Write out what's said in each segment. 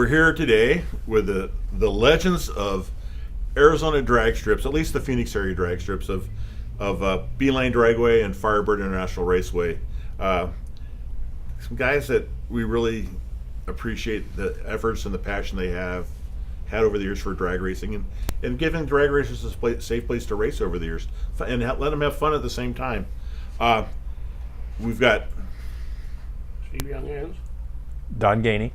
We're here today with the legends of Arizona drag strips, at least the Phoenix area drag strips of Beeline Dragway and Firebird International Raceway. Some guys that we really appreciate the efforts and the passion they have had over the years for drag racing and giving drag racers a safe place to race over the years and let them have fun at the same time. We've got Steve Younghans, Don Gainey,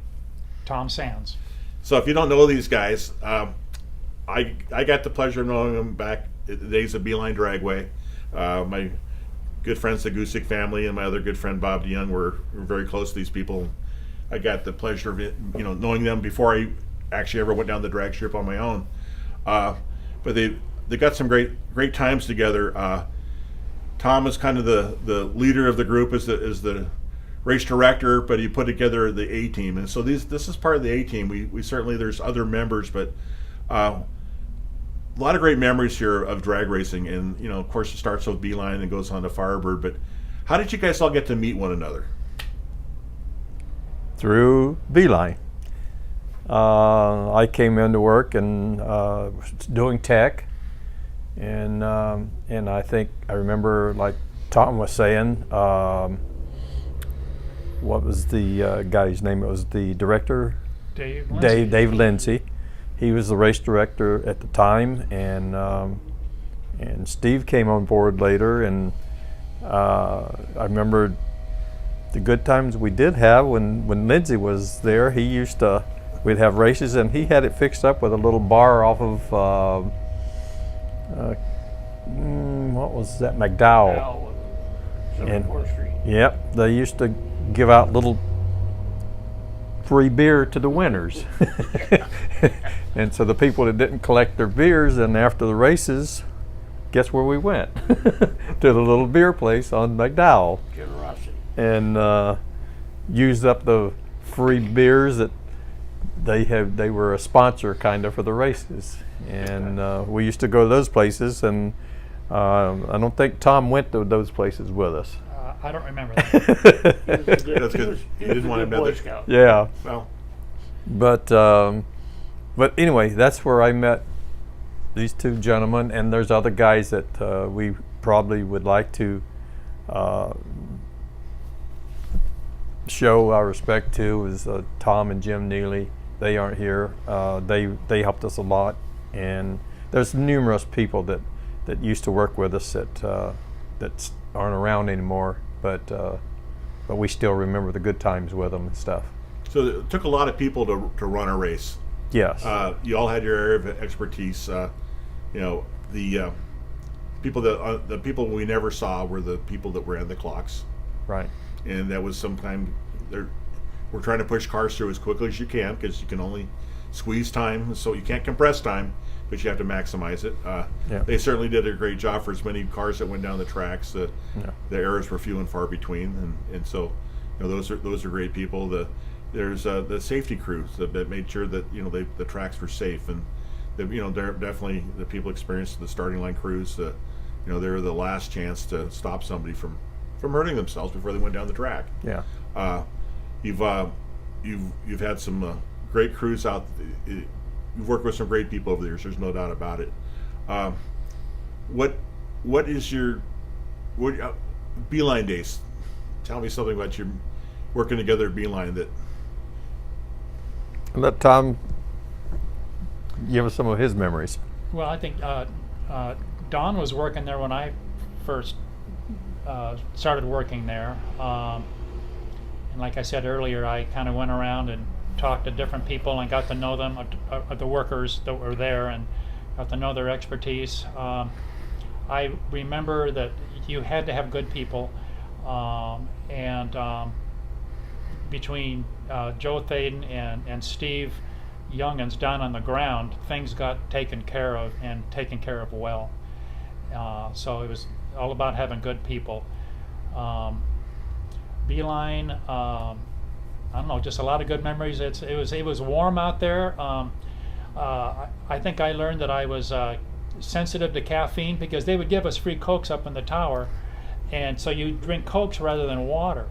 Tom Sands. So if you don't know these guys, I got the pleasure of knowing them back in the days of Beeline Dragway. My good friends, the Gusick family, and my other good friend Bob DeYoung were very close to these people. I got the pleasure of knowing them before I actually ever went down the drag strip on my own. But they got some great times together. Tom is kind of the leader of the group, is the race director, but he put together the A team, and so this is part of the A team. We certainly, there's other members, but a lot of great memories here of drag racing, and of course it starts with Beeline and goes on to Firebird. But how did you guys all get to meet one another? through Beeline. I came into work and was doing tech, and I think I remember, like Tom was saying, what was the guy's name? It was the director, Dave Lindsay. Dave Lindsay. He was the race director at the time, and Steve came on board later, and I remember the good times we did have when Lindsay was there. We'd have races, and he had it fixed up with a little bar off of what was that, McDowell? 74th Street. Yep, they used to give out little free beer to the winners. And so the people that didn't collect their beers, and after the races, guess where we went? To the little beer place on McDowell. Generosity. And used up the free beers that they were a sponsor kind of for the races. And we used to go to those places, and I don't think Tom went to those places with us. I don't remember that. That's good. You didn't want him Boy to. Scout. Yeah. Well, But anyway, that's where I met these two gentlemen, and there's other guys that we probably would like to show our respect to, is Tom and Jim Neely. They aren't here. They helped us a lot, and there's numerous people that used to work with us that aren't around anymore, but we still remember the good times with them and stuff. so it took a lot of people to run a race. Yes. You all had your area of expertise. The people we never saw were the people that ran the clocks, Right. and that was sometimes we're trying to push cars through as quickly as you can, because you can only squeeze time, so you can't compress time, but you have to maximize it. Yeah. They certainly did a great job for as many cars that went down the tracks. The errors were few and far between, and so those are great people. There's the safety crews that made sure that the tracks were safe, and they're definitely the people experienced the starting line crews. They were the last chance to stop somebody from hurting themselves before they went down the track. Yeah. You've had some great crews out. You've worked with some great people over the years. There's no doubt about it. What is your Beeline days? Tell me something about your working together at Beeline that. Let Tom give us some of his memories. Well, I think Don was working there when I first started working there. And like I said earlier, I kind of went around and talked to different people and got to know them, the workers that were there, and got to know their expertise. I remember that you had to have good people, and between Joe Thaden and Steve Younghans down on the ground, things got taken care of, and taken care of well. So it was all about having good people. Beeline, I don't know, just a lot of good memories. It was warm out there. I think I learned that I was sensitive to caffeine, because they would give us free Cokes up in the tower, and so you drink Cokes rather than water.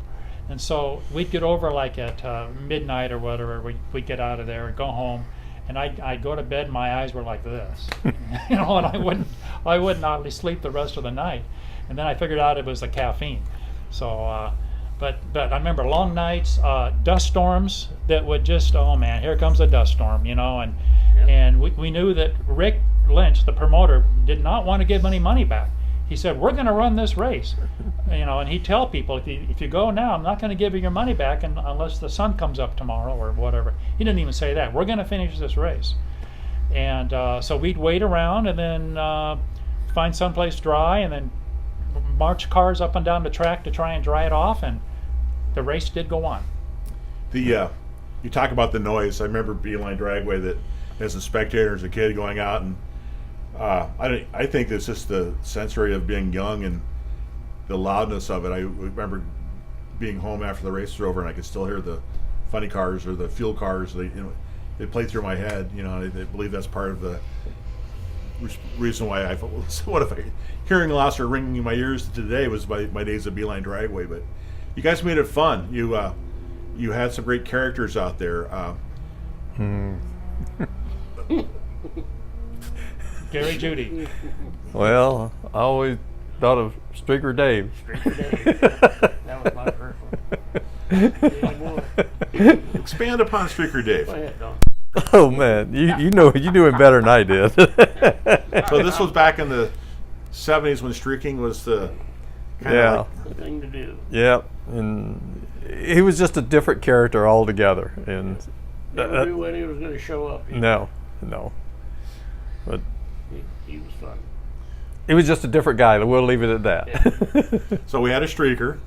And so we'd get over like at midnight or whatever. We'd get out of there and go home, and I'd go to bed. And my eyes were like this, you know, and I would not sleep the rest of the night. And then I figured out it was the caffeine. So, but I remember long nights, dust storms that would just, oh man, here comes a dust storm, you know, and we knew that Rick Lynch, the promoter, did not want to give any money back. He said, we're going to run this race, you know, and he'd tell people, if you go now, I'm not going to give you your money back unless the sun comes up tomorrow or whatever. He didn't even say that. We're going to finish this race. And so we'd wait around and then find someplace dry and then march cars up and down the track to try and dry it off, and the race did go on. You talk about the noise. I remember Beeline Dragway that as a spectator, as a kid, going out, and I think it's just the sensory of being young and the loudness of it. I remember being home after the race was over, and I could still hear the funny cars or the fuel cars. They played through my head. You know, I believe that's part of the reason why I thought, well, so what if hearing loss or ringing in my ears today was my days of Beeline Dragway. But you guys made it fun. You had some great characters out there. Gary Judy. Well, I always thought of Streaker Dave. Streaker Dave. That was my first one. Anymore. Expand upon Streaker Dave. Go ahead, Don. Oh man, you know you do it better than I did. So this was back in the 70s when streaking was the kind of like, The thing to do. Yeah, and he was just a different character altogether. And Never knew when he was going to show up. no, but He was fun. he was just a different guy. We'll leave it at that. so we had a streaker.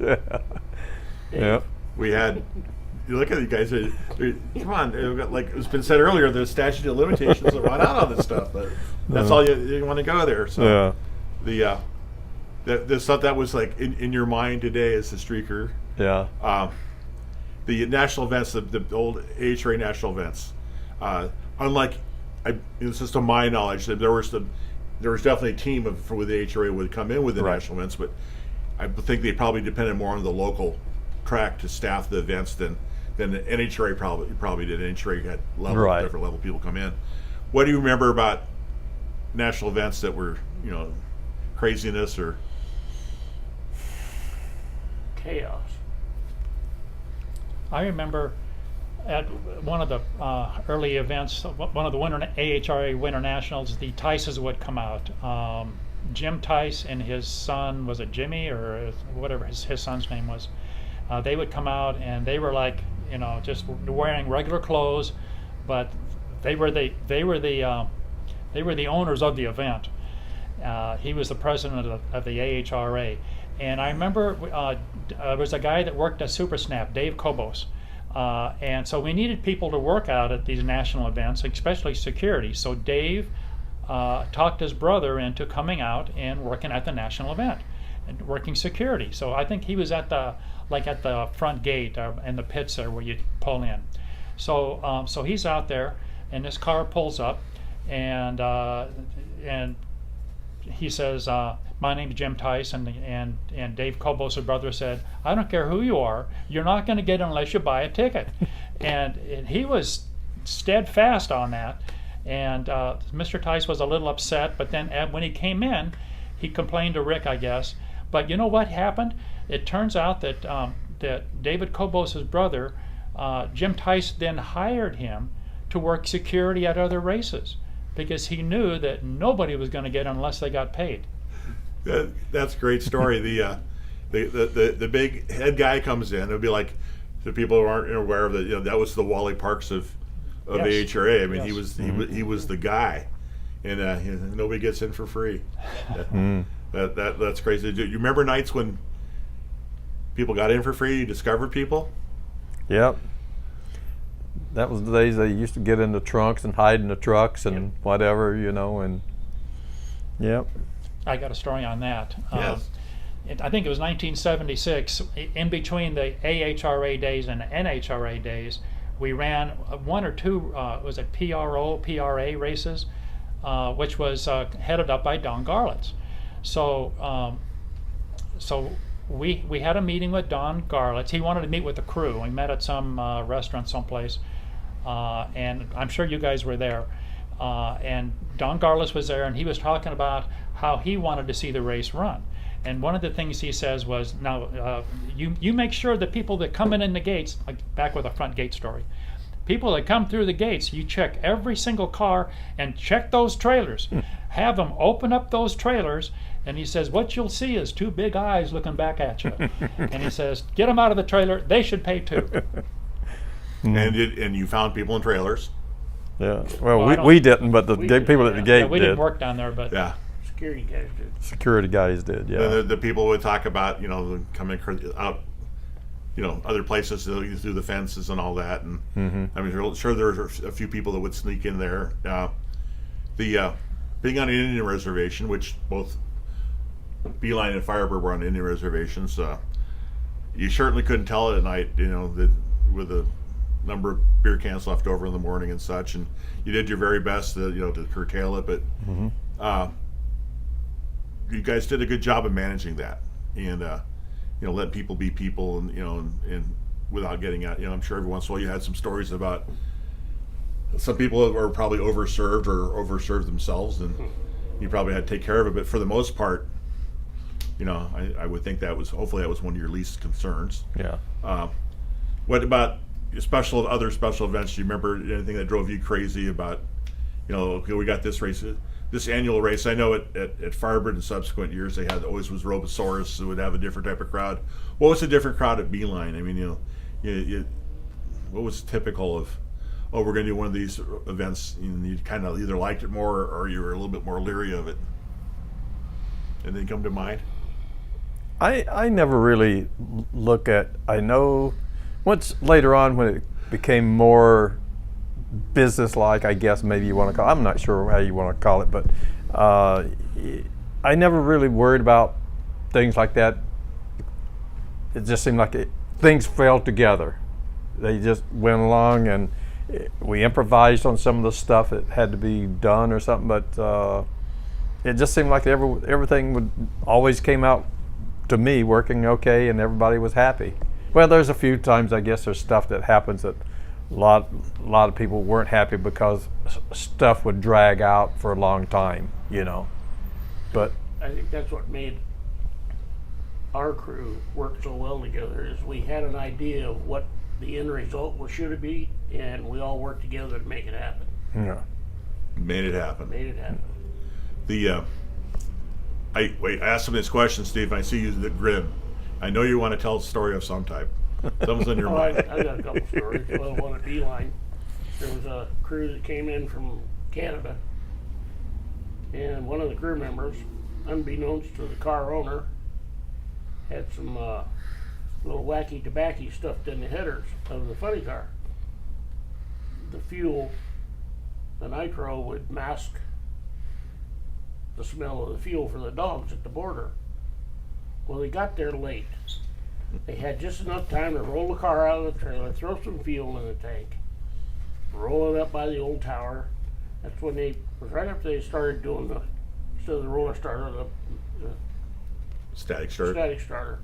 Yeah. We had. You look at you guys. Come on, like it's been said earlier, the statute of limitations will run out on this stuff. But that's all you want to go there. So the stuff that was like in your mind today is the streaker. Yeah. The national events, the old AHRA national events. Unlike, it's just to my knowledge that there was definitely a team with the AHRA would come in with the national events, but I think they probably depended more on the local track to staff the events than the NHRA probably did. NHRA had different level people come in. What do you remember about national events that were, you know, craziness or Chaos. I remember at one of the early events, one of the AHRA Winter Nationals, the Tices would come out. Jim Tice and his son, was it Jimmy or whatever his son's name was? They would come out and they were like, you know, just wearing regular clothes, but they were the owners of the event. He was the president of the AHRA. And I remember there was a guy that worked at Super Snap, Dave Kobos. And so we needed people to work out at these national events, especially security. So Dave talked his brother into coming out and working at the national event and working security. So I think he was at the front gate and the pits there where you pull in. So so he's out there, and this car pulls up, and he says, my name's Jim Tice, and Dave Kobos' brother said, I don't care who you are, you're not going to get it unless you buy a ticket. and he was steadfast on that. And Mr. Tice was a little upset, but then when he came in, he complained to Rick, I guess. But you know what happened? It turns out that that David Kobos' brother, Jim Tice, then hired him to work security at other races because he knew that nobody was going to get it unless they got paid. That's a great story. The big head guy comes in. It'll be like the people who aren't aware of that. You know, that was the Wally Parks of the AHRA. I mean, Yes. he was the guy, and nobody gets in for free. That's crazy. Do you remember nights when people got in for free? You discovered people. Yep. That was the days they used to get in the trunks and hide in the trucks and whatever, you know, and yep. I got a story on that. Yes. I think it was 1976. In between the AHRA days and the NHRA days, we ran one or two, was it PRA races, which was headed up by Don Garlitz. So we had a meeting with Don Garlitz. He wanted to meet with the crew. We met at some restaurant someplace, and I'm sure you guys were there. And Don Garlitz was there, and he was talking about how he wanted to see the race run. And one of the things he says was, now you make sure the people that come in the gates, like back with a front gate story, people that come through the gates, you check every single car and check those trailers. Have them open up those trailers, and he says what you'll see is two big eyes looking back at you. And he says, get them out of the trailer. They should pay too. And you found people in trailers. Yeah. Well, Well, we didn't, but the We people did, at the yeah. gate Yeah, we did. didn't work down there, but Yeah. Security guys did. Security guys did. Yeah. The people would talk about, coming out, other places through the fences and all that. And I mean, sure, there were a few people that would sneak in there. Being on an Indian reservation, which both Beeline and Firebird were on Indian reservations, you certainly couldn't tell at night, with the number of beer cans left over in the morning and such. And you did your very best to curtail it, but you guys did a good job of managing that, and letting people be people, and and without getting out. I'm sure every once in a while you had some stories about some people that were probably overserved or overserved themselves, and you probably had to take care of it. But for the most part, I would think hopefully that was one of your least concerns. Yeah. What about other special events? Do you remember anything that drove you crazy about, okay, we got this annual race? I know at Firebird in subsequent years they always was Robosaurus, who would have a different type of crowd. What was a different crowd at Beeline? I mean, what was typical of, we're going to do one of these events, and you kind of either liked it more or you were a little bit more leery of it? Anything come to mind? I never really look at. I know once later on when it became more business-like, I guess maybe you want to call it. I'm not sure how you want to call it, but I never really worried about things like that. It just seemed like things fell together. They just went along, and we improvised on some of the stuff that had to be done or something, but it just seemed like everything would always came out to me working okay, and everybody was happy. Well, there's a few times, I guess, there's stuff that happens that a lot of people weren't happy because stuff would drag out for a long time, But I think that's what made our crew work so well together, is we had an idea of what the end result should be, and we all worked together to make it happen. yeah, Made it happen. Made it happen. I asked him this question, Steve, and I see you grin. I know you want to tell a story of some type. Something's in your Oh, mind. I got a couple stories. Well, one at Beeline, there was a crew that came in from Canada, and one of the crew members, unbeknownst to the car owner, had some little wacky tobacco stuffed in the headers of the funny car. The fuel, the nitro, would mask the smell of the fuel for the dogs at the border. Well, they got there late. They had just enough time to roll the car out of the trailer, throw some fuel in the tank, roll it up by the old tower. That's when right after they started doing instead of the roller starter, the Static start. static starter.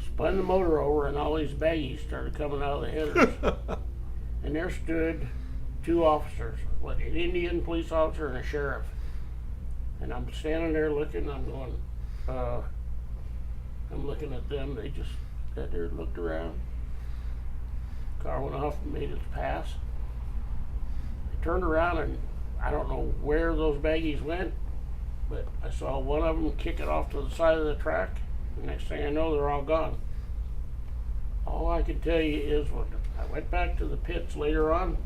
Spun the motor over, and all these baggies started coming out of the headers. And there stood two officers, an Indian police officer and a sheriff. And I'm standing there looking, I'm going, I'm looking at them, they just sat there and looked around. Car went off and made its pass. They turned around, and I don't know where those baggies went, but I saw one of them kick it off to the side of the track. The next thing I know, they're all gone. All I can tell you is when I went back to the pits later on,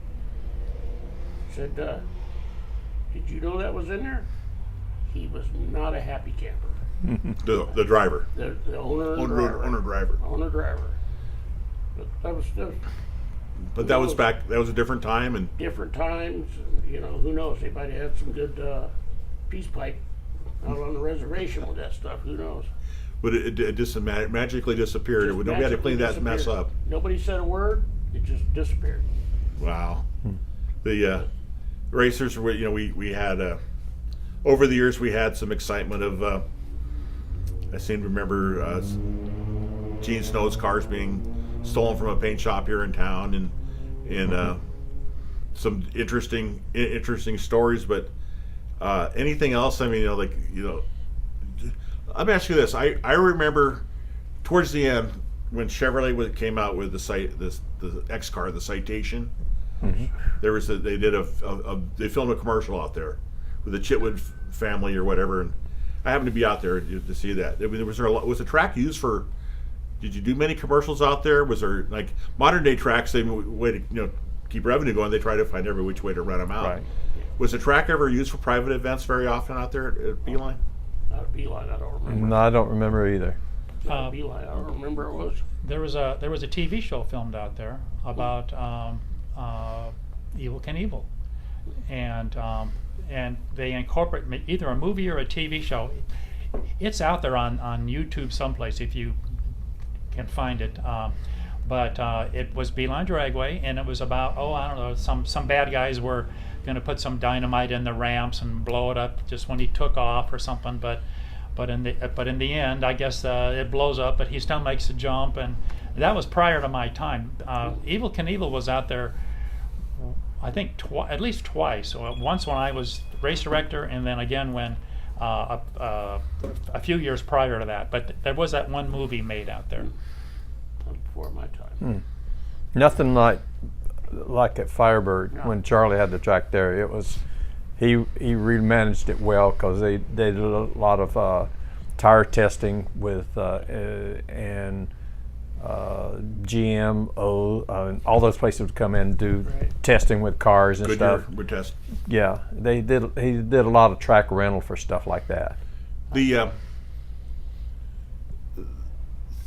said, did you know that was in there? He was not a happy camper. The driver. The owner and Owner-driver. Owner-driver. But that was just But that was a different time, and different times. Who knows? They might have had some good peace pipe out on the reservation with that stuff. Who knows? but it just magically disappeared. Just Nobody had to clean that magically mess disappeared. up. Nobody said a word. It just disappeared. Wow. The racers were, we had over the years we had some excitement of I seem to remember Gene Snow's cars being stolen from a paint shop here in town, and some interesting stories. But anything else? I mean, let me ask you this. I remember towards the end when Chevrolet came out with the X car, the Citation. Mm-hmm. There was they filmed a commercial out there with the Chitwood family or whatever, and I happened to be out there to see that. I mean, was the track used for? Did you do many commercials out there? Was there like modern day tracks? They way to keep revenue going. They try to find every which way to rent them out. Right. Was the track ever used for private events very often out there at Beeline? Not a Beeline, I don't remember. No, I don't remember either. Not a Beeline, I don't remember it was. There was a TV show filmed out there about Evel Knievel, and they incorporate either a movie or a TV show. It's out there on YouTube someplace if you can find it. But it was Beeline Dragway, and it was about I don't know, some bad guys were going to put some dynamite in the ramps and blow it up just when he took off or something. But in the end, I guess it blows up, but he still makes the jump, and that was prior to my time. Evel Knievel was out there, I think at least twice. Once when I was race director, and then again when a few years prior to that. But there was that one movie made out there. Before my time. Nothing like at Firebird when Charlie had the track there. It was he really managed it well because they did a lot of tire testing with and GM, and all those places would come in and do testing with cars and Goodyear stuff. would test. Yeah, he did a lot of track rental for stuff like that.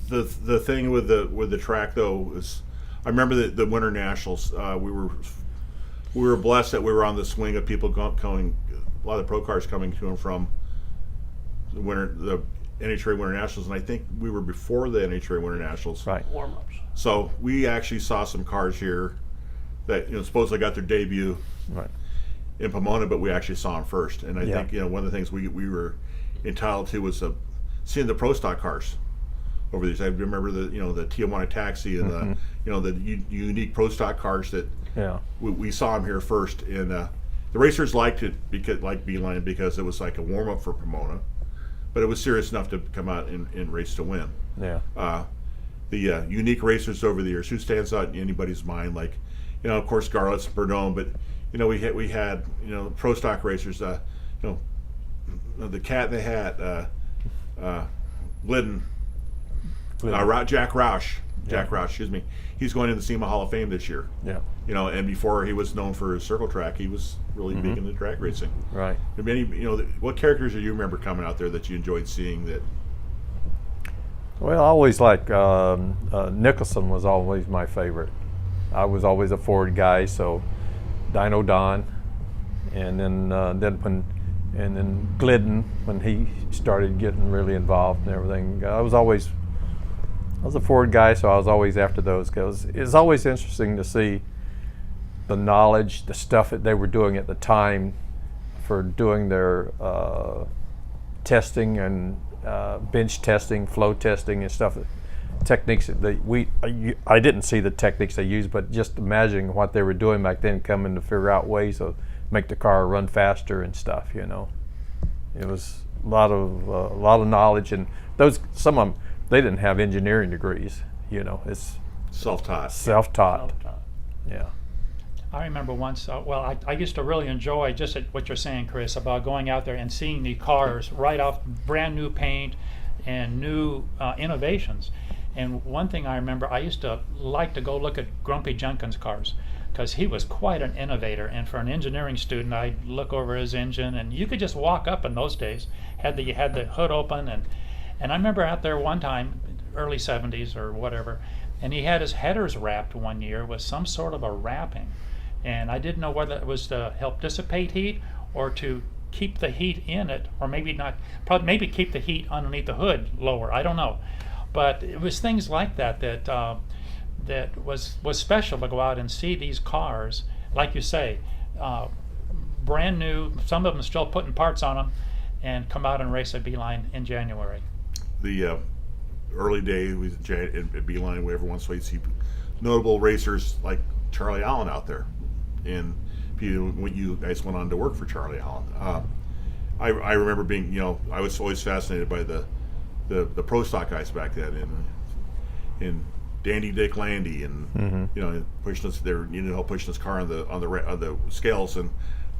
The thing with the track though is, I remember the Winter Nationals. We were blessed that we were on the swing of people coming, a lot of pro cars coming to and from the NHRA Winter Nationals, and I think we were before the NHRA Winter Nationals. Right. Warm-ups. So we actually saw some cars here that supposedly got their debut in Pomona, but we actually saw them first. And I think one of the things we were entitled to was seeing the pro stock cars over these. I remember the Tijuana Taxi and the unique pro stock cars that we saw them here first. And the racers liked it like Beeline because it was like a warm up for Pomona, but it was serious enough to come out and race to win. Yeah. The unique racers over the years, who stands out in anybody's mind? Like, of course, Garlitz, Bernone, but we had pro stock racers. The Cat in the Hat, Glidden. Jack Roush. Excuse me. He's going to the SEMA Hall of Fame this year. Yeah. And before he was known for his circle track, he was really big into drag racing. Right. What characters do you remember coming out there that you enjoyed seeing? That? Well, I always liked Nicholson was always my favorite. I was always a Ford guy, so Dino Don, and then Glidden when he started getting really involved and everything. I was a Ford guy, so I was always after those because it's always interesting to see the knowledge, the stuff that they were doing at the time for doing their testing and bench testing, flow testing and stuff, techniques that I didn't see the techniques they used, but just imagining what they were doing back then, coming to figure out ways to make the car run faster and stuff. It was a lot of knowledge, and some of them, they didn't have engineering degrees. It's self-taught. Yeah. I remember once, I used to really enjoy just what you're saying, Chris, about going out there and seeing the cars right off, brand new paint and new innovations. And one thing I remember, I used to like to go look at Grumpy Jenkins' cars because he was quite an innovator. And for an engineering student, I'd look over his engine, and you could just walk up in those days, had the hood open, and I remember out there one time, early 70s or whatever, and he had his headers wrapped one year with some sort of a wrapping. And I didn't know whether it was to help dissipate heat or to keep the heat in it, or maybe not, probably maybe keep the heat underneath the hood lower. I don't know. But it was things like that was special to go out and see these cars, like you say, brand new, some of them still putting parts on them, and come out and race at Beeline in January. the early day with at Beeline, every once in a while you see notable racers like Charlie Allen out there, and when you guys went on to work for Charlie Allen. I remember being, I was always fascinated by the pro stock guys back then, and Dandy Dick Landy, and pushing us there, help pushing this car on the scales, and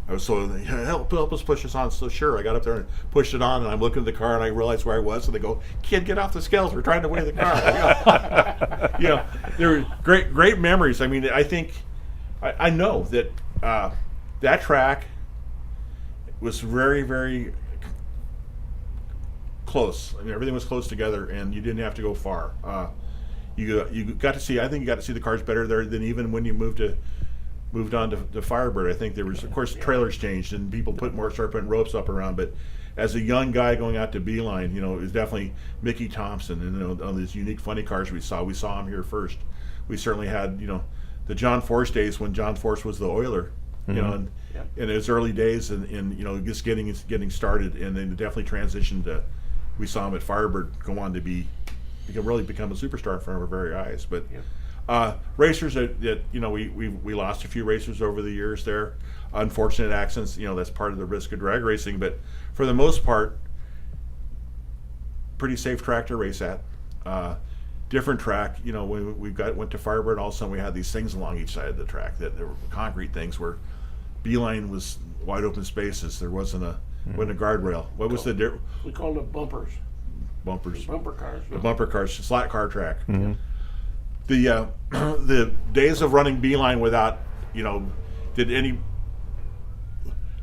I was so help us push this on. So sure, I got up there and pushed it on, and I'm looking at the car, and I realized where I was, and they go, "Kid, get off the scales! We're trying to weigh the car." There were great memories. I mean, I think I know that that track was very, very close. I mean, everything was close together, and you didn't have to go far. You got to see. I think you got to see the cars better there than even when you moved on to Firebird. I think there was, of course, trailers changed and people started putting ropes up around. But as a young guy going out to Beeline, it was definitely Mickey Thompson, and on these unique, funny cars we saw him here first. We certainly had the John Force days when John Force was the oiler, and in his early days, and just getting started, and then definitely transitioned to. We saw him at Firebird go on to really become a superstar in front of our very eyes. But racers that we lost a few racers over the years there. Unfortunate accidents, that's part of the risk of drag racing. But for the most part, pretty safe track to race at. Different track, when went to Firebird, all of a sudden we had these things along each side of the track that there were concrete things where Beeline was wide open spaces. There wasn't a guardrail. What was the difference? We called them bumpers. Bumpers. Bumper cars. The bumper cars, slat car track. The days of running Beeline without, did any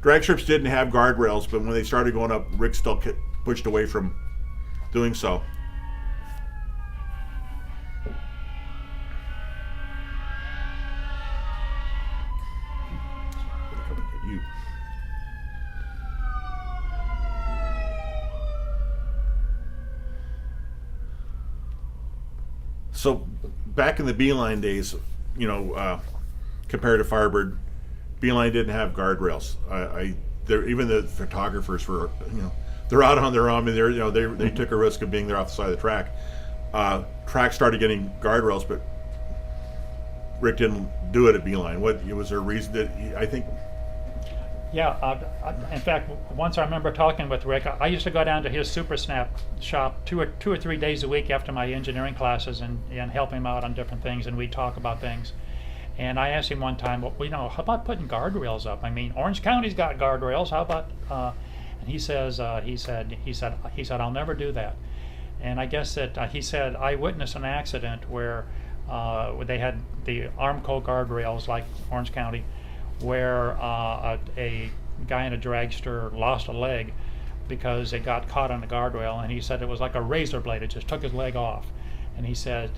drag strips didn't have guardrails, but when they started going up, Rick still pushed away from doing so. You. So back in the Beeline days, compared to Firebird, Beeline didn't have guardrails. Even the photographers were, they're out on their own. I mean, they took a risk of being there off the side of the track. Track started getting guardrails, but Rick didn't do it at Beeline. Was there a reason that I think? Yeah, in fact, once I remember talking with Rick. I used to go down to his Super Snap shop two or 3 days a week after my engineering classes and help him out on different things, and we'd talk about things. And I asked him one time, how about putting guardrails up? I mean, Orange County's got guardrails. How about? And he said, I'll never do that. And I guess that he said I witnessed an accident where they had the Armco guardrails like Orange County, where a guy in a dragster lost a leg because it got caught on the guardrail, and he said it was like a razor blade. It just took his leg off. And he says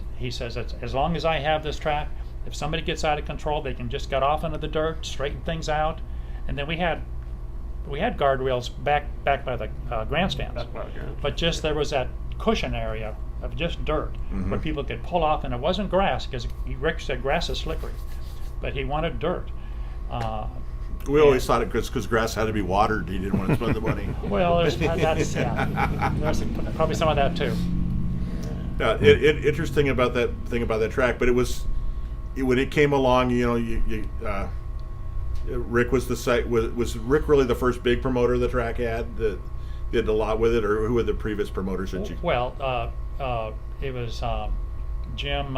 as long as I have this track, if somebody gets out of control, they can just get off into the dirt, straighten things out. And then we had guardrails back by the grandstands, but just there was that cushion area of just dirt where people could pull off, and it wasn't grass, because Rick said grass is slippery, but he wanted dirt. We always thought it because grass had to be watered. He didn't want to spend the money. Well, there's probably some of that too. Interesting about that thing about that track, but when it came along, Rick was the site. Was Rick really the first big promoter the track had that did a lot with it, or who were the previous promoters that you? Well, it was Jim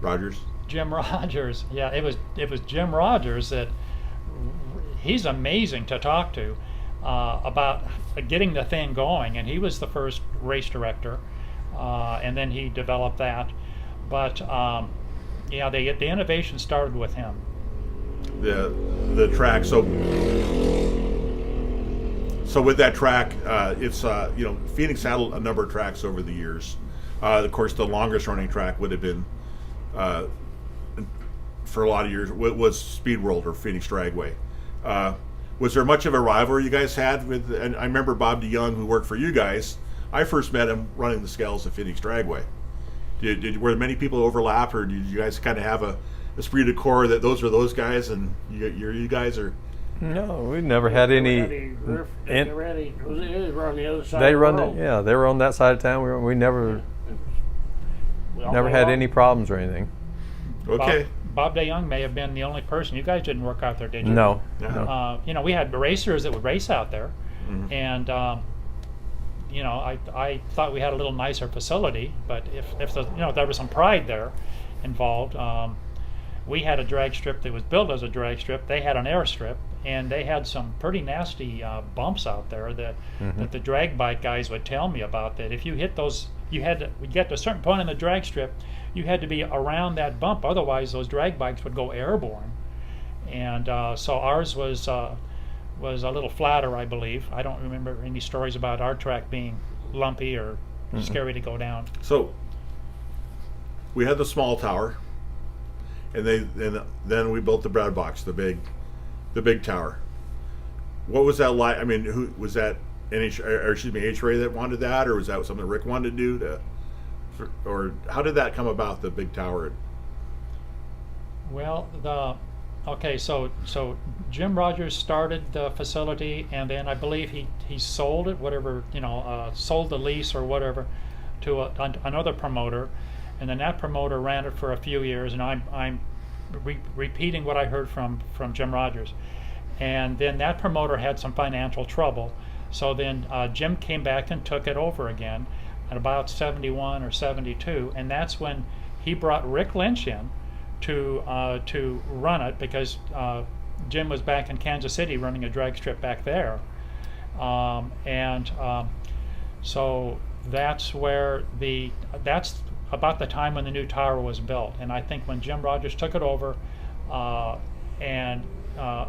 Rogers. Jim Rogers. Yeah, it was Jim Rogers that he's amazing to talk to about getting the thing going, and he was the first race director, and then he developed that. But the innovation started with him. The track. So with that track, it's Phoenix had a number of tracks over the years. Of course, the longest running track would have been. For a lot of years, was Speed World or Phoenix Dragway. Was there much of a rivalry you guys had with? And I remember Bob DeYoung, who worked for you guys. I first met him running the scales at Phoenix Dragway. Were there many people overlap, or did you guys kind of have a esprit de corps that those are those guys and you guys are? No, we never had any. Roof, and- never had any. They were on the other side. They of run the the, world. yeah, they were on that side of town. We never All never day had long. any problems or anything. Okay. Bob DeYoung may have been the only person. You guys didn't work out there, did you? No. Yeah. no. You know, we had racers that would race out there, Mhm. and you know, I thought we had a little nicer facility, but if the, you know, there was some pride there involved. We had a drag strip that was built as a drag strip. They had an airstrip, and they had some pretty nasty bumps out there that that the drag bike guys would tell me about. That if you hit those, you get to a certain point in the drag strip, you had to be around that bump, otherwise those drag bikes would go airborne. And so ours was a little flatter, I believe. I don't remember any stories about our track being lumpy or scary to go down. So we had the small tower, and then we built the bread box, the big tower. What was that like? I mean, who was that? H-Ray that wanted that, or was that something Rick wanted to do? Or how did that come about? The big tower. Well, so Jim Rogers started the facility, and then I believe he sold it, whatever, you know, sold the lease or whatever to another promoter, and then that promoter ran it for a few years, and I'm repeating what I heard from Jim Rogers, and then that promoter had some financial trouble, so then Jim came back and took it over again at about 71 or 72, and that's when he brought Rick Lynch in to run it, because Jim was back in Kansas City running a drag strip back there, so that's about the time when the new tower was built. And I think when Jim Rogers took it over,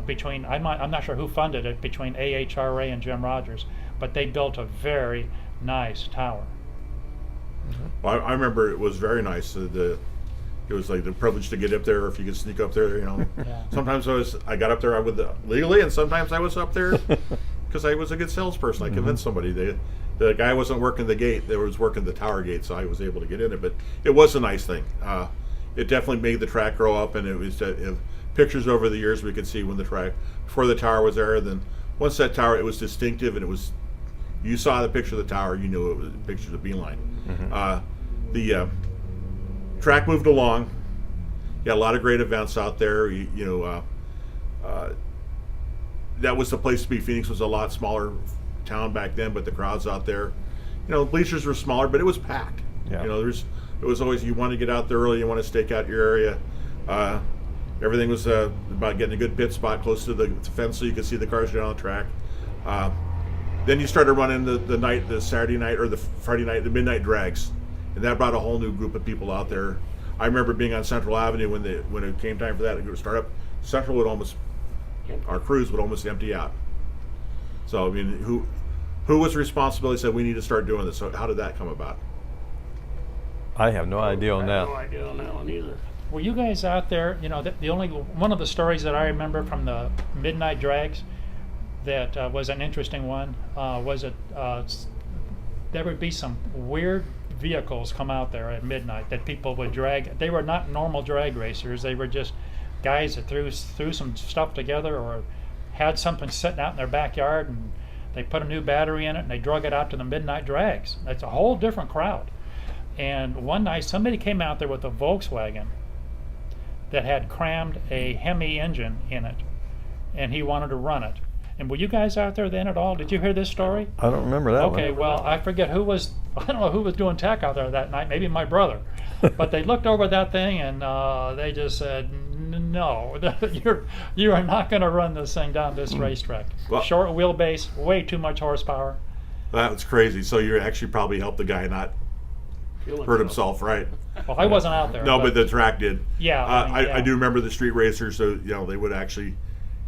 between I'm not sure who funded it, between AHRA and Jim Rogers, but they built a very nice tower. Well, I remember it was very nice. It was like the privilege to get up there, if you could sneak up there. You know, Yeah. sometimes I got up there legally, and sometimes I was up there because I was a good salesperson. I convinced somebody. The guy wasn't working the gate; they was working the tower gate, so I was able to get in it. But it was a nice thing. It definitely made the track grow up, and it was pictures over the years we could see when the track before the tower was there. Then once that tower, it was distinctive, and it was. You saw the picture of the tower, you knew it was pictures of Beeline. The track moved along. You had a lot of great events out there. That was the place to be. Phoenix was a lot smaller town back then, but the crowds out there, bleachers were smaller, but it was packed. Yeah. It was always, you want to get out there early, you want to stake out your area. Everything was about getting a good pit spot close to the fence so you could see the cars down the track. Then you started running the Saturday night or the Friday night, the midnight drags, and that brought a whole new group of people out there. I remember being on Central Avenue when it came time for that to start up. Central would our crews would almost empty out. So I mean, who was responsible? He said we need to start doing this. So how did that come about? I have no idea on I have that. no idea on that one either. Were you guys out there? The only one of the stories that I remember from the midnight drags that was an interesting one was there would be some weird vehicles come out there at midnight that people would drag. They were not normal drag racers. They were just guys that threw some stuff together or had something sitting out in their backyard, and they put a new battery in it and they drug it out to the midnight drags. That's a whole different crowd. And one night somebody came out there with a Volkswagen that had crammed a Hemi engine in it, and he wanted to run it. And were you guys out there then at all? Did you hear this story? I don't remember that Okay, one. well, I forget who was, I don't know who was doing tech out there that night, maybe my brother. But they looked over that thing and they just said, no, you are not going to run this thing down this racetrack. Well- Short wheelbase, way too much horsepower. That was crazy. So you actually probably helped the guy not hurt himself, right? Well, I wasn't out there. No, but the track did. Yeah, I do remember the street racers. So they would actually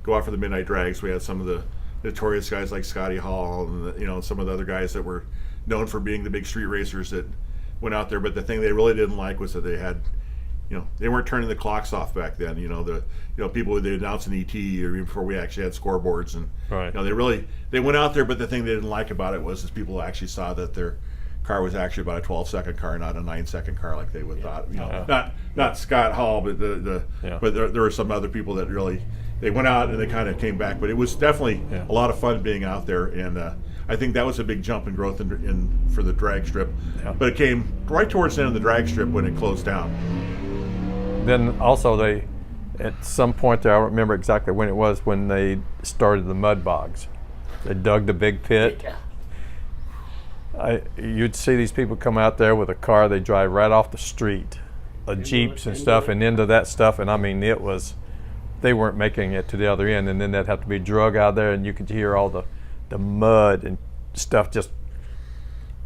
go out for the midnight drags. We had some of the notorious guys like Scotty Hall and some of the other guys that were known for being the big street racers that went out there. But the thing they really didn't like was that they had, they weren't turning the clocks off back then. People they announced an ET or even before we actually had scoreboards, and Right. they went out there. But the thing they didn't like about it was people actually saw that their car was actually about a 12-second car, not a 9-second car like they would thought. You know, Uh-huh. not Scott Hall, but Yeah. but there were some other people that really they went out and they kind of came back. But it was definitely Yeah. a lot of fun being out there, and I think that was a big jump in growth in for the drag strip. Yeah. But it came right towards the end of the drag strip when it closed down. Then also they, at some point there, I don't remember exactly when it was, when they started the mud bogs. They dug the big pit. Yeah. You'd see these people come out there with a car, they drive right off the street, Jeeps and stuff, and into that stuff, and I mean, it was, they weren't making it to the other end, and then they'd have to be drug out there, and you could hear all the mud and stuff just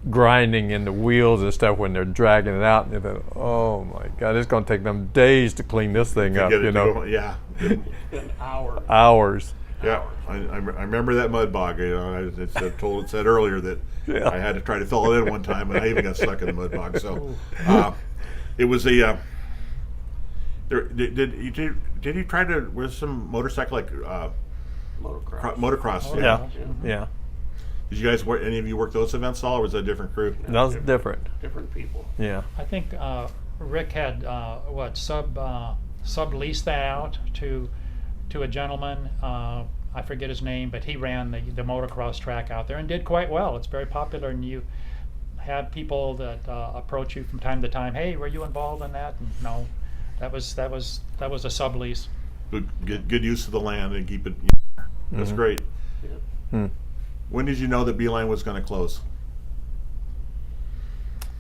grinding in the wheels and stuff when they're dragging it out, and they thought, oh my God, it's going to take them days to clean this thing up, Get it you to know, go- yeah. Spent hours. hours. Yeah, I remember that mud bog. You know, I said earlier that Yeah. I had to try to fill it in one time, and I even got stuck in the mud bog. So it was a. Did you try to with some motorcycle like Motocross. motocross? Oh, Yeah, yeah. Did you guys any of you work those events at all, or was that a different crew? That was different. Different people. Yeah. I think Rick had subleased that out to a gentleman. I forget his name, but he ran the motocross track out there and did quite well. It's very popular, and you have people that approach you from time to time. Hey, were you involved in that? And no, that was a sublease. Good use of the land and keep it. That's Mhm. great. Yeah. Hmm. When did you know that Beeline was going to close?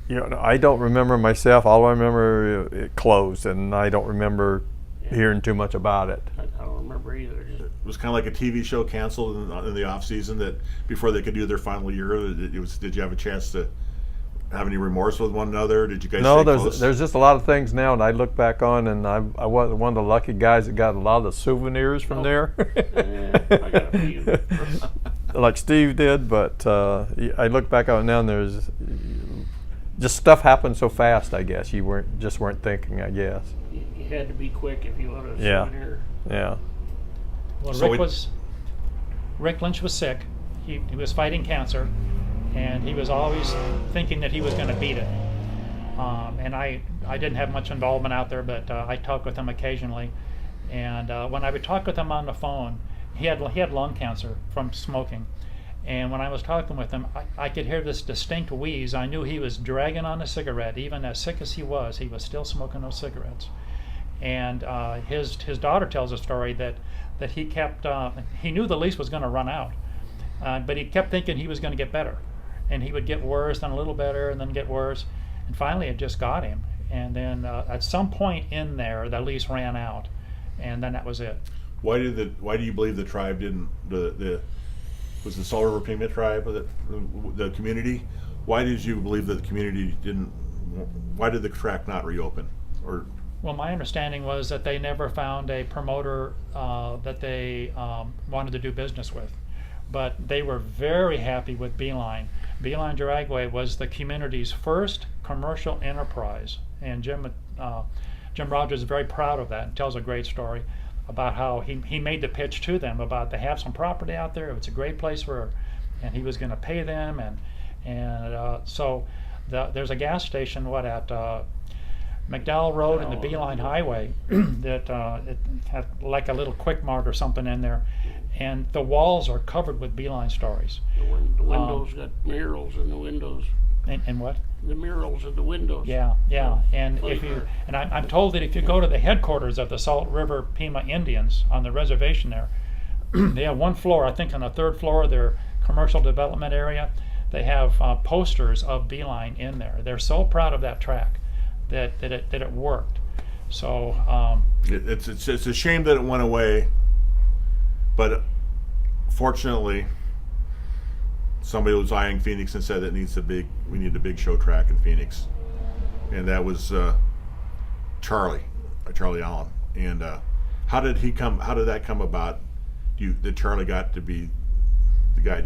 You know, I don't remember myself. All I remember, it closed, and I don't remember hearing too much about it. I don't remember either. Just, It was kind of like a TV show canceled in the off season that before they could do their final year. Did you have a chance to have any remorse with one another? Did you guys? No, stay close? there's just a lot of things now, and I look back on, and I was one of the lucky guys that got a lot of the souvenirs from there. I got a few. Like Steve did, but I look back on it now, and there's just stuff happened so fast. I guess you weren't thinking. I guess. You had to be quick if you wanted a Yeah. souvenir. Yeah. Well, So Rick Lynch was sick. He was fighting cancer, and he was always thinking that he was going to beat it. And I didn't have much involvement out there, but I talked with him occasionally. And when I would talk with him on the phone, he had lung cancer from smoking. And when I was talking with him, I could hear this distinct wheeze. I knew he was dragging on a cigarette. Even as sick as he was still smoking those cigarettes. And his daughter tells a story that he kept, he knew the lease was going to run out, but he kept thinking he was going to get better. And he would get worse, then a little better, and then get worse. And finally it just got him. And then at some point in there, the lease ran out. And then that was it. Why do you believe the tribe didn't was the Salt River Pima tribe the community? Why did you believe that the community didn't? Why did the track not reopen? Or Well, my understanding was that they never found a promoter that they wanted to do business with. But they were very happy with Beeline. Beeline Dragway was the community's first commercial enterprise. And Jim Rogers is very proud of that and tells a great story about how he made the pitch to them about they have some property out there. It's a great place and he was going to pay them. So there's a gas station, at McDowell Road and the Beeline Highway that it had like a little Quick Mart or something in there, and the walls are covered with Beeline stories. The windows got murals in the windows. And what? The murals in the windows. Yeah. And I'm told that if you go to the headquarters of the Salt River Pima Indians on the reservation there, they have one floor. I think on the third floor of their commercial development area, they have posters of Beeline in there. They're so proud of that track that it worked. So it's a shame that it went away, but fortunately, somebody was eyeing Phoenix and said that we need a big show track in Phoenix, and that was Charlie Allen. And how did that come about? That Charlie got to be the guy?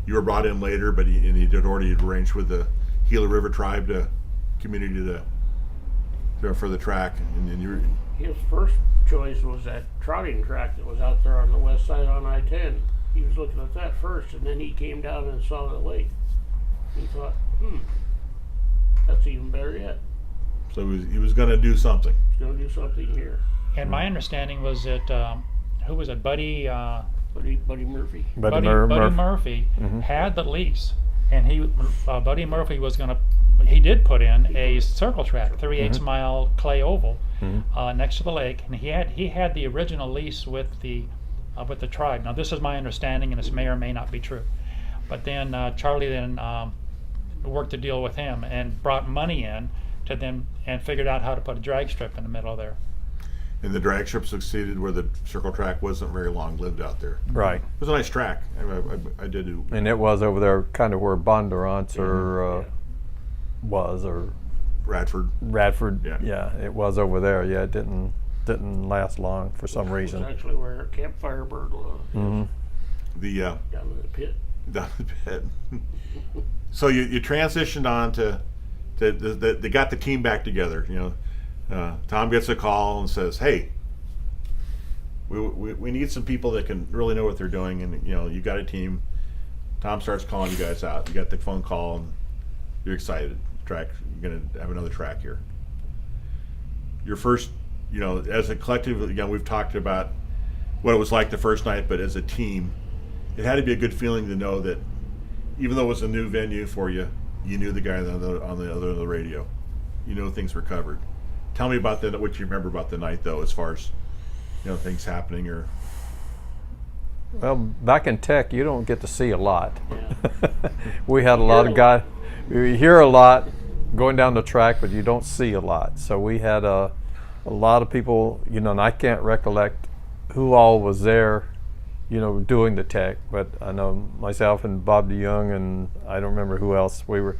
You were brought in later, but he had already arranged with the Gila River tribe community for the track, and then His first choice was that trotting track that was out there on the west side on I-10. He was looking at that first, and then he came down and saw the lake. He thought, That's even better yet. So he was going to do something. He's going to do something here. And my understanding was that who was it, Buddy Murphy. Buddy Murphy had the lease, and Buddy Murphy was going to. He did put in a circle track, 3/8 mile clay oval, next to the lake, and he had the original lease with the tribe. Now this is my understanding, and this may or may not be true, but then Charlie then worked a deal with him and brought money in to them and figured out how to put a drag strip in the middle there. And the drag strip succeeded where the circle track wasn't very long lived out there. Right. It was a nice track. I did do. And it was over there, kind of where Bondurant was, or Radford. Yeah, it was over there. Yeah, it didn't last long for some reason. It's actually where Camp Firebird was. The Down in the pit. down the pit. So you transitioned on to they got the team back together. You know, Tom gets a call and says, "Hey, we need some people that can really know what they're doing, and you know, you got a team." Tom starts calling you guys out. You got the phone call, and you're excited. You're gonna have another track here. Your first, you know, as a collective, again, we've talked about what it was like the first night, but as a team, it had to be a good feeling to know that even though it was a new venue for you, you knew the guy on the other end of the radio. You know things were covered. Tell me about what you remember about the night, though, as far as, you know, things happening or. Well, back in tech, you don't get to see a lot. Yeah. We had a lot of guys. You hear a lot going down the track, but you don't see a lot. So we had a lot of people, you know, and I can't recollect who all was there, you know, doing the tech, but I know myself and Bob DeYoung, and I don't remember who else. We were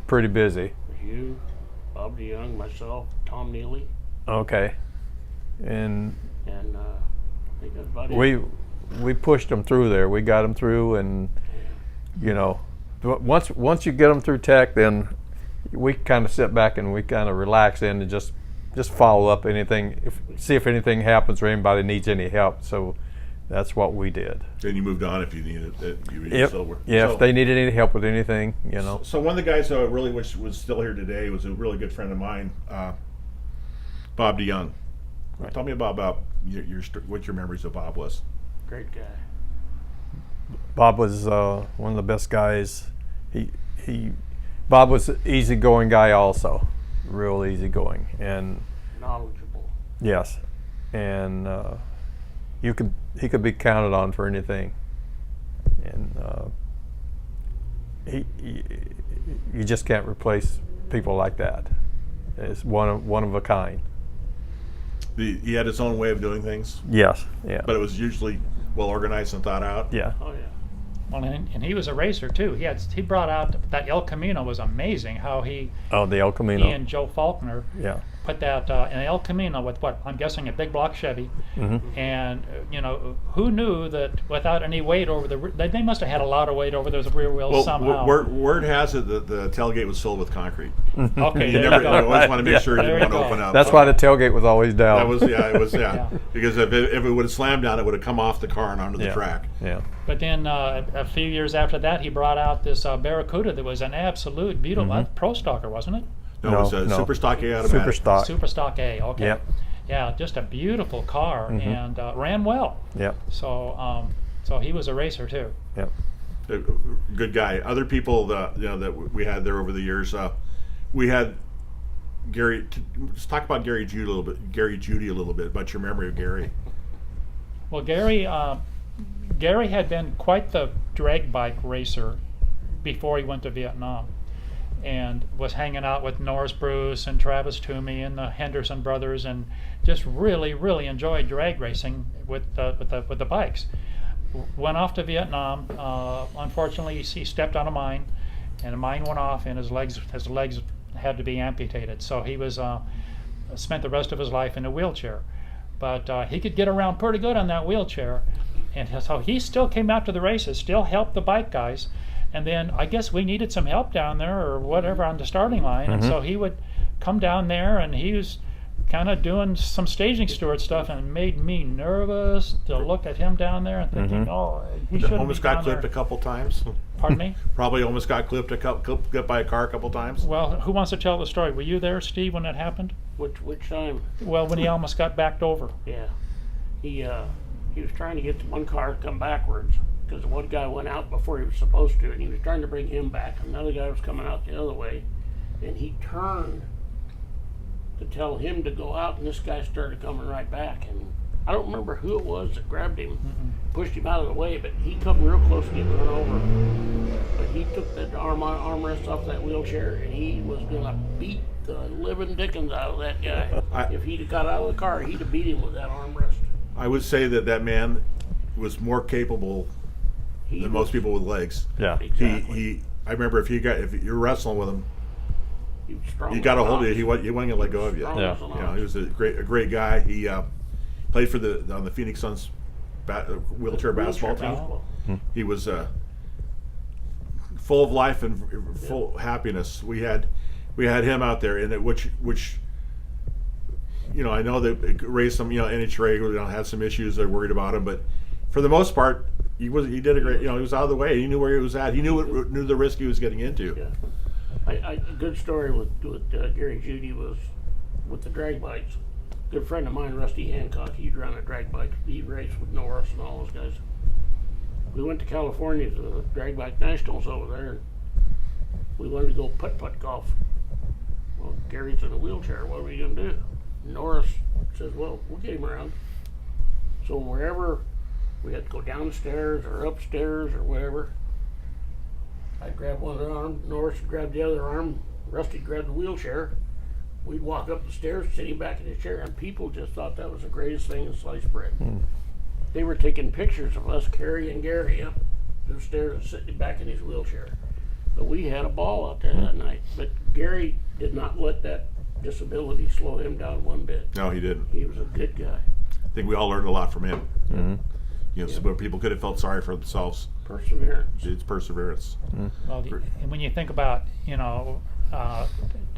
pretty busy. You, Bob DeYoung, myself, Tom Neely, Okay. And I think that's about it. we pushed them through there. We got them through, and you know, once you get them through tech, then we kind of sit back and we kind of relax in and just follow up anything, see if anything happens or anybody needs any help. So that's what we did. Then you moved on if you needed it. If they needed any help with anything, you know. So one of the guys who I really wish was still here today was a really good friend of mine, Bob DeYoung. Right. Tell me about what your memories of Bob was. Great guy. Bob was one of the best guys. Bob was an easygoing guy also, real easygoing, and Knowledgeable. yes, and he could be counted on for anything, and you just can't replace people like that. It's one of a kind. He had his own way of doing things, Yes, yeah, but it was usually well organized and thought out. yeah. Oh yeah. Well, and he was a racer too. He brought out that El Camino was amazing. How he The El Camino. he and Joe Faulkner Yeah. put that in El Camino with what I'm guessing a big block Chevy, and you know, who knew that without any weight over they must have had a lot of weight over those rear wheels Well, somehow. word has it that the tailgate was filled with concrete. Okay, You there you always go. want to make sure it There didn't you want to go. open up. That's why the tailgate was always down. It was Yeah. because if it would have slammed down, it would have come off the car and onto the Yeah. track. Yeah. But then a few years after that, he brought out this Barracuda that was an absolute beautiful Pro Stocker, wasn't it? No, it was a No. Super Stock A automatic. Super stock. Super Stock A. Okay. Yep. Yeah, just a beautiful car and ran well. Yep. So so he was a racer too. Yep. A good guy. Other people that we had there over the years, we had Gary. Let's talk about Gary Judy a little bit. About your memory of Gary. Well, Gary had been quite the drag bike racer before he went to Vietnam, and was hanging out with Norris Bruce and Travis Toomey and the Henderson brothers, and just really, really enjoyed drag racing with the bikes. Went off to Vietnam. Unfortunately, he stepped on a mine, and a mine went off, and his legs had to be amputated. So he was spent the rest of his life in a wheelchair, but he could get around pretty good on that wheelchair, and so he still came out to the races, still helped the bike guys. And then I guess we needed some help down there or whatever on the starting line, and so he would come down there, and he was kind of doing some staging steward stuff, and it made me nervous to look at him down there and thinking, oh, he shouldn't Almost be got down clipped there. a couple times. Pardon me? Probably almost got clipped by a car a couple times. Well, who wants to tell the story? Were you there, Steve, when that happened? Which time? Well, when he almost got backed over. Yeah. He was trying to get the one car to come backwards because the one guy went out before he was supposed to, and he was trying to bring him back. Another guy was coming out the other way, and he turned to tell him to go out, and this guy started coming right back. And I don't remember who it was that grabbed him, pushed him out of the way, but he come real close to getting run over. But he took the armrest off that wheelchair, and he was gonna beat the living dickens out of that guy. If he'd have got out of the car, he'd have beat him with that armrest. I would say that man was more capable than most people with legs. Yeah. Exactly. I remember if you're wrestling with him, He was strong. he got a hold of you. He wasn't gonna let go of you. Strong Yeah. as an You know, ox. he was a great guy. He played for on the Phoenix Suns wheelchair basketball team. basketball. He was full of life and full happiness. We had him out there, and which you know, I know that raised some, you know, NHRA had some issues. They're worried about him, but for the most part, he did a great. You know, he was out of the way. He knew where he was at. He knew the risk he was getting into. Yeah. A good story with Gary Judy was with the drag bikes. Good friend of mine, Rusty Hancock, he'd run a drag bike. He'd race with Norris and all those guys. We went to California to the drag bike nationals over there. And we wanted to go putt-putt golf. Well, Gary's in a wheelchair. What are we going to do? Norris says, well, we'll get him around. So wherever we had to go down the stairs or upstairs or wherever, I'd grab one arm, Norris would grab the other arm, Rusty grabbed the wheelchair. We'd walk up the stairs, sit him back in his chair, and people just thought that was the greatest thing in sliced bread. They were taking pictures of us carrying Gary up the stairs and sitting back in his wheelchair. But we had a ball out there that night. But Gary did not let that disability slow him down one bit. No, he didn't. He was a good guy. I think we all learned a lot from him. You know, so people could have felt sorry for themselves. Perseverance. It's perseverance. Well, and when you think about, you know,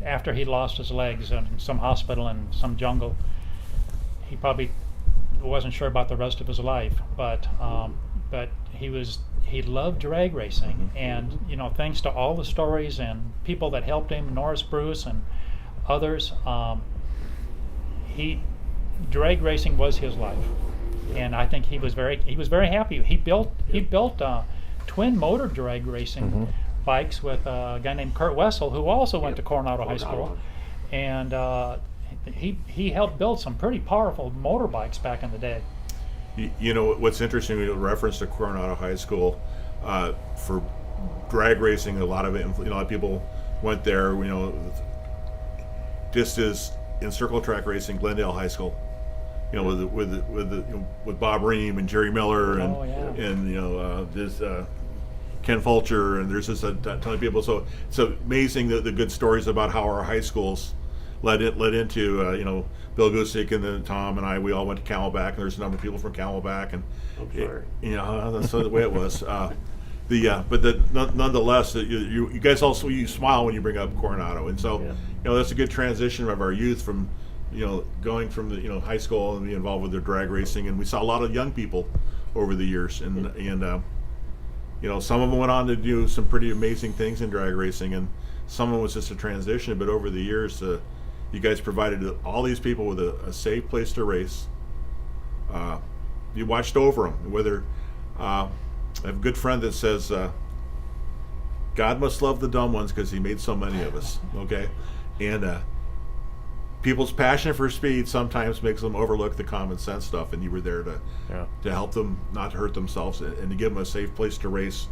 after he lost his legs in some hospital in some jungle, he probably wasn't sure about the rest of his life. But he loved drag racing, and you know, thanks to all the stories and people that helped him, Norris Bruce and others, drag racing was his life, and I think he was very happy. He built twin motor drag racing bikes with a guy named Kurt Wessel, who also went to Coronado High School, and he helped build some pretty powerful motorbikes back in the day. You know what's interesting? We reference to Coronado High School for drag racing. A lot of it, you know, a lot of people went there. You know, just as in circle track racing, Glendale High School. You know, with Bob Ream and Jerry Miller and you know this Ken Fulcher, and there's just a ton of people. So it's amazing the good stories about how our high schools led into you know, Bill Gusick and then Tom and I, we all went to Camelback, and there's a number of people from Camelback, and I'm sorry. you know, that's the way it was. Nonetheless, you guys also, you smile when you bring up Coronado, and so you know, that's a good transition of our youth from, you know, going from the, you know, high school and being involved with their drag racing, and we saw a lot of young people over the years, and you know, some of them went on to do some pretty amazing things in drag racing, and some of it was just a transition. But over the years, you guys provided all these people with a safe place to race. You watched over them. Whether I have a good friend that says, "God must love the dumb ones because He made so many of us." Okay, and people's passion for speed sometimes makes them overlook the common sense stuff, and you were there to help them not to hurt themselves and to give them a safe place to race,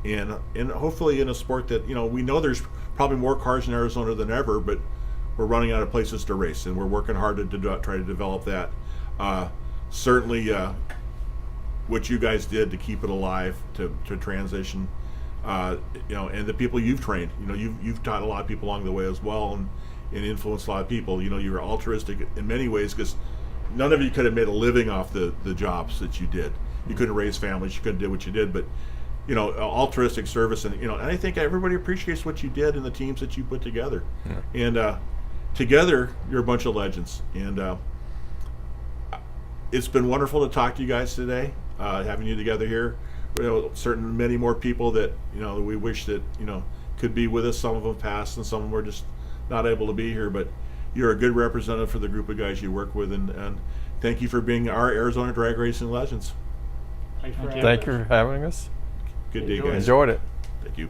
and hopefully in a sport that, you know, we know there's probably more cars in Arizona than ever, but we're running out of places to race, and we're working hard to try to develop that. Certainly, what you guys did to keep it alive, to transition, you know, and the people you've trained, you know, you've taught a lot of people along the way as well, and influenced a lot of people. You know, you were altruistic in many ways, because none of you could have made a living off the jobs that you did. You couldn't raise families, you couldn't do what you did, but you know, altruistic service, and you know, and I think everybody appreciates what you did and the teams that you put together. And together, you're a bunch of legends. And it's been wonderful to talk to you guys today, having you together here. Certain many more people that we wish that could be with us. Some of them passed, and some of them were just not able to be here. But you're a good representative for the group of guys you work with, and thank you for being our Arizona drag racing legends. Thanks for Thank you. having Thank you us. for having us. Good day, Enjoy. guys. Enjoyed it. Thank you.